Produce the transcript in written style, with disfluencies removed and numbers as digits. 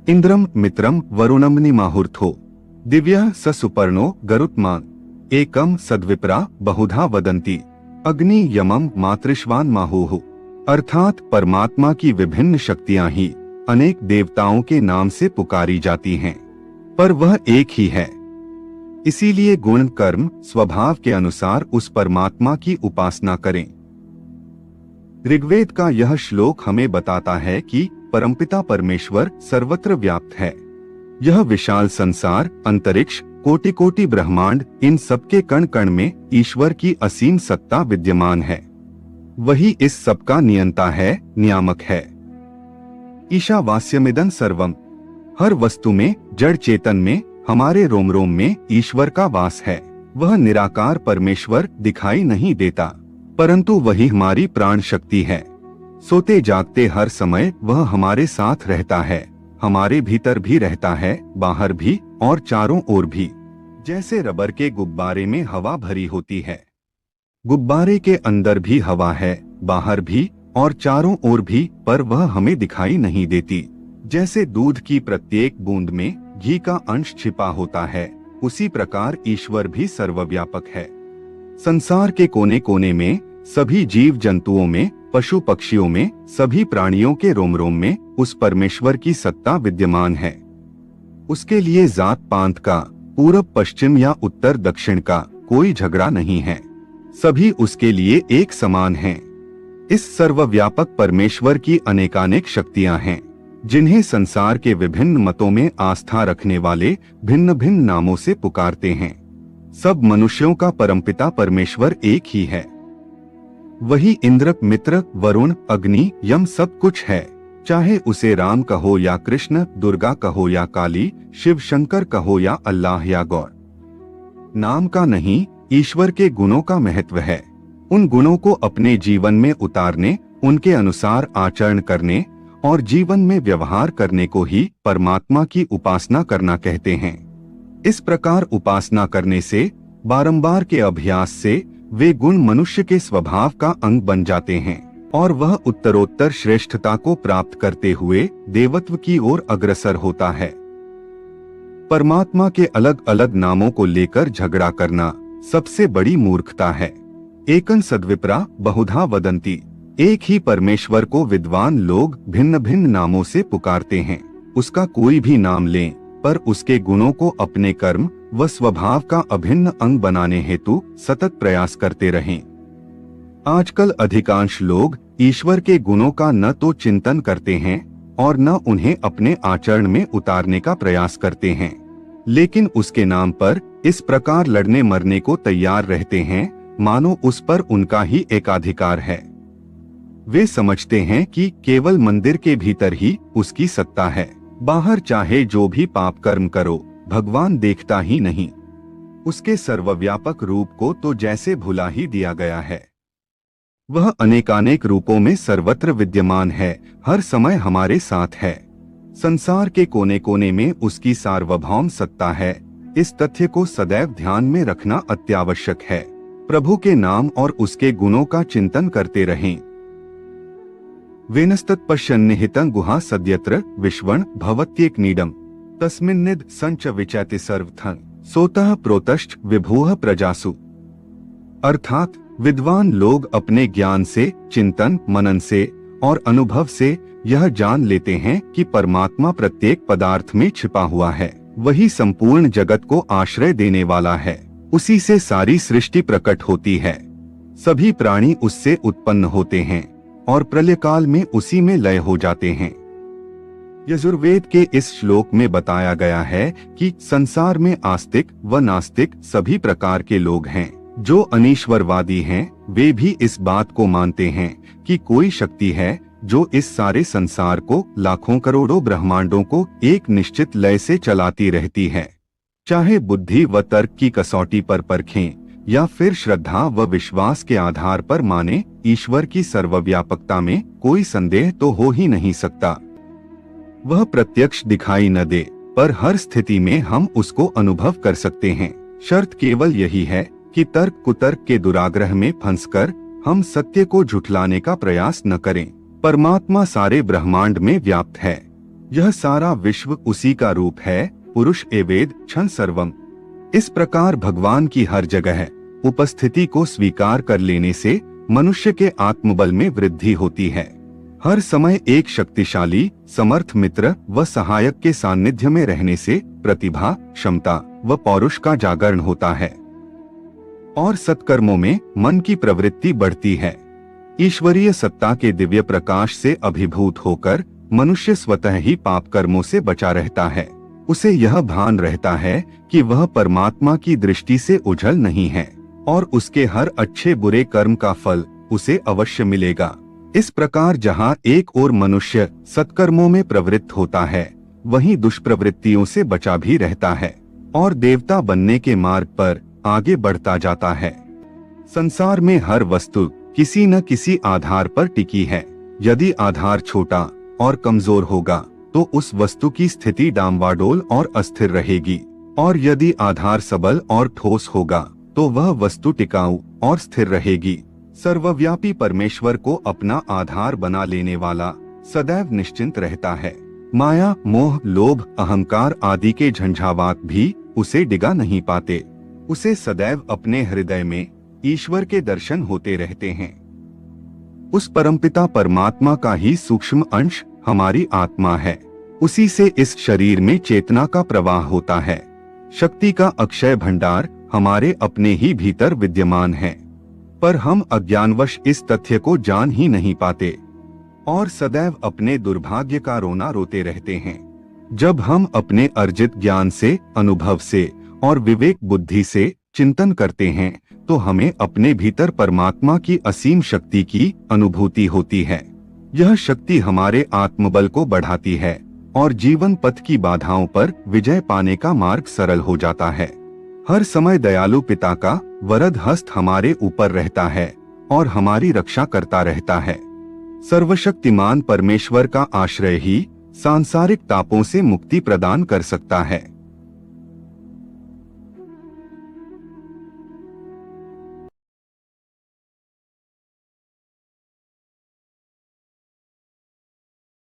इंद्रम मित्रम वरुणम निमाहुर्थो दिव्यः स सुपर्णो गरुत्मान एकम सद्विप्रा बहुधा वदंती अग्नि यमम मातृश्वान माहुः। अर्थात परमात्मा की विभिन्न शक्तियां ही अनेक देवताओं के नाम से पुकारी जाती हैं, पर वह एक ही है। इसीलिए गुण कर्म स्वभाव के अनुसार उस परमात्मा की उपासना करें। ऋग्वेद का यह श्लोक हमें बताता है कि परमपिता परमेश्वर सर्वत्र व्याप्त है। यह विशाल संसार, अंतरिक्ष, कोटि कोटि ब्रह्मांड, इन सबके कण कण में ईश्वर की असीम सत्ता विद्यमान है। वही इस सबका नियंता है, नियामक है। ईशावास्यमिदं सर्वम, हर वस्तु में, जड़ चेतन में, हमारे रोम रोम में ईश्वर का वास है। वह निराकार परमेश्वर दिखाई नहीं देता, परंतु वही हमारी प्राण शक्ति है। सोते जागते हर समय वह हमारे साथ रहता है, हमारे भीतर भी रहता है, बाहर भी और चारों ओर भी। जैसे रबर के गुब्बारे में हवा भरी होती है, गुब्बारे के अंदर भी हवा है, बाहर भी और चारों ओर भी, पर वह हमें दिखाई नहीं देती। जैसे दूध की प्रत्येक बूंद में घी का अंश छिपा होता है, उसी प्रकार ईश्वर भी सर्वव्यापक है। संसार के कोने कोने में, सभी जीव जंतुओं में, पशु पक्षियों में, सभी प्राणियों के रोम रोम में उस परमेश्वर की सत्ता विद्यमान है। उसके लिए जात पांत का, पूरब पश्चिम या उत्तर दक्षिण का कोई झगड़ा नहीं है। सभी उसके लिए एक समान हैं। इस सर्वव्यापक परमेश्वर की अनेकानेक शक्तियां हैं, जिन्हें संसार के विभिन्न मतों में आस्था रखने वाले भिन्न भिन्न नामों से पुकारते हैं। सब मनुष्यों का परमपिता परमेश्वर एक ही है। वही इंद्र, मित्र, वरुण, अग्नि, यम सब कुछ है। चाहे उसे राम कहो या कृष्ण, दुर्गा कहो या काली, शिव शंकर कहो या अल्लाह या गौर। नाम का नहीं, ईश्वर के गुणों का महत्व है। उन गुणों को अपने जीवन में उतारने, उनके अनुसार आचरण करने और जीवन में व्यवहार करने को ही परमात्मा की उपासना करना कहते हैं। इस प्रकार उपासना करने से, बारंबार के अभ्यास से वे गुण मनुष्य के स्वभाव का अंग बन जाते हैं और वह उत्तरोत्तर श्रेष्ठता को प्राप्त करते हुए देवत्व की ओर अग्रसर होता है। परमात्मा के अलग अलग नामों को लेकर झगड़ा करना सबसे बड़ी मूर्खता है। एकं सद्विप्रा बहुधा वदंती, एक ही परमेश्वर को विद्वान लोग भिन्न भिन्न नामों से पुकारते हैं। उसका कोई भी नाम लें, पर उसके गुणों को अपने कर्म व स्वभाव का अभिन्न अंग बनाने हेतु सतत प्रयास करते रहें। आजकल अधिकांश लोग ईश्वर के गुणों का न तो चिंतन करते हैं और न उन्हें अपने आचरण में उतारने का प्रयास करते हैं, लेकिन उसके नाम पर इस प्रकार लड़ने मरने को तैयार रहते हैं मानो उस पर उनका ही एकाधिकार है। वे समझते हैं कि केवल मंदिर के भीतर ही उसकी सत्ता है, बाहर चाहे जो भी पाप कर्म करो, भगवान देखता ही नहीं। उसके सर्वव्यापक रूप को तो जैसे भुला ही दिया गया है। वह अनेकानेक रूपों में सर्वत्र विद्यमान है, हर समय हमारे साथ है। संसार के कोने कोने में उसकी सार्वभौम सत्ता है। इस तथ्य को सदैव ध्यान में रखना अत्यावश्यक है। प्रभु के नाम और उसके गुणों का चिंतन करते रहें। वेनस्तत्पश्यन्निहितं गुहा सद्यत्र विश्वं भवत्येकनीडम् तस्मिन्निद संच विचैति सर्वथं सोतः प्रोतश्च विभुः प्रजासु। अर्थात विद्वान लोग अपने ज्ञान से, चिंतन मनन से और अनुभव से यह जान लेते हैं कि परमात्मा प्रत्येक पदार्थ में छिपा हुआ है। वही संपूर्ण जगत को आश्रय देने वाला है। उसी से सारी सृष्टि प्रकट होती है। सभी प्राणी उससे उत्पन्न होते हैं और प्रलयकाल में उसी में लय हो जाते हैं। यजुर्वेद के इस श्लोक में बताया गया है कि संसार में आस्तिक व नास्तिक सभी प्रकार के लोग हैं। जो अनीश्वरवादी हैं, वे भी इस बात को मानते हैं कि कोई शक्ति है जो इस सारे संसार को, लाखों करोड़ों ब्रह्मांडों को एक निश्चित लय से चलाती रहती है। चाहे बुद्धि व तर्क की कसौटी पर परखें या फिर श्रद्धा व विश्वास के आधार पर माने, ईश्वर की सर्वव्यापकता में कोई संदेह तो हो ही नहीं सकता। वह प्रत्यक्ष दिखाई न दे, पर हर स्थिति में हम उसको अनुभव कर सकते हैं। शर्त केवल यही है कि तर्क कुतर्क के दुराग्रह में फंसकर हम सत्य को झुठलाने का प्रयास न करें। परमात्मा सारे ब्रह्मांड में व्याप्त है। यह सारा विश्व उसी का रूप है, पुरुष एवेद क्षण सर्वम। इस प्रकार भगवान की हर जगह उपस्थिति को स्वीकार कर लेने से मनुष्य के आत्मबल में वृद्धि होती है। हर समय एक शक्तिशाली समर्थ मित्र व सहायक के सानिध्य में रहने से प्रतिभा, क्षमता व पौरुष का जागरण होता है और सत्कर्मों में मन की प्रवृत्ति बढ़ती है। ईश्वरीय सत्ता के दिव्य प्रकाश से अभिभूत होकर मनुष्य स्वतः ही पाप कर्मों से बचा रहता है। उसे यह भान रहता है कि वह परमात्मा की दृष्टि से उझल नहीं है और उसके हर अच्छे बुरे कर्म का फल उसे अवश्य मिलेगा। इस प्रकार जहाँ एक ओर मनुष्य सत्कर्मों में प्रवृत्त होता है, वहीं दुष्प्रवृत्तियों से बचा भी रहता है और देवता बनने के मार्ग पर आगे बढ़ता जाता है। संसार में हर वस्तु किसी न किसी आधार पर टिकी है। यदि आधार छोटा और कमजोर होगा तो उस वस्तु की स्थिति डामाडोल और अस्थिर रहेगी, और यदि आधार सबल और ठोस होगा तो वह वस्तु टिकाऊ और स्थिर रहेगी। सर्वव्यापी परमेश्वर को अपना आधार बना लेने वाला सदैव निश्चिंत रहता है। माया, मोह, लोभ, अहंकार आदि के झंझावात भी उसे डिगा नहीं पाते। उसे सदैव अपने हृदय में ईश्वर के दर्शन होते रहते हैं। उस परमपिता परमात्मा का ही सूक्ष्म अंश हमारी आत्मा है। उसी से इस शरीर में चेतना का प्रवाह होता है। शक्ति का अक्षय भंडार हमारे अपने ही भीतर विद्यमान है, पर हम अज्ञानवश इस तथ्य को जान ही नहीं पाते और सदैव अपने दुर्भाग्य का रोना रोते रहते हैं। जब हम अपने अर्जित ज्ञान से, अनुभव से और विवेक बुद्धि से चिंतन करते हैं तो हमें अपने भीतर परमात्मा की असीम शक्ति की अनुभूति होती है। यह शक्ति हमारे आत्मबल को बढ़ाती है और जीवन पथ की बाधाओं पर विजय पाने का मार्ग सरल हो जाता है। हर समय दयालु पिता का वरद हस्त हमारे ऊपर रहता है और हमारी रक्षा करता रहता है। सर्वशक्तिमान परमेश्वर का आश्रय ही सांसारिक तापों से मुक्ति प्रदान कर सकता है।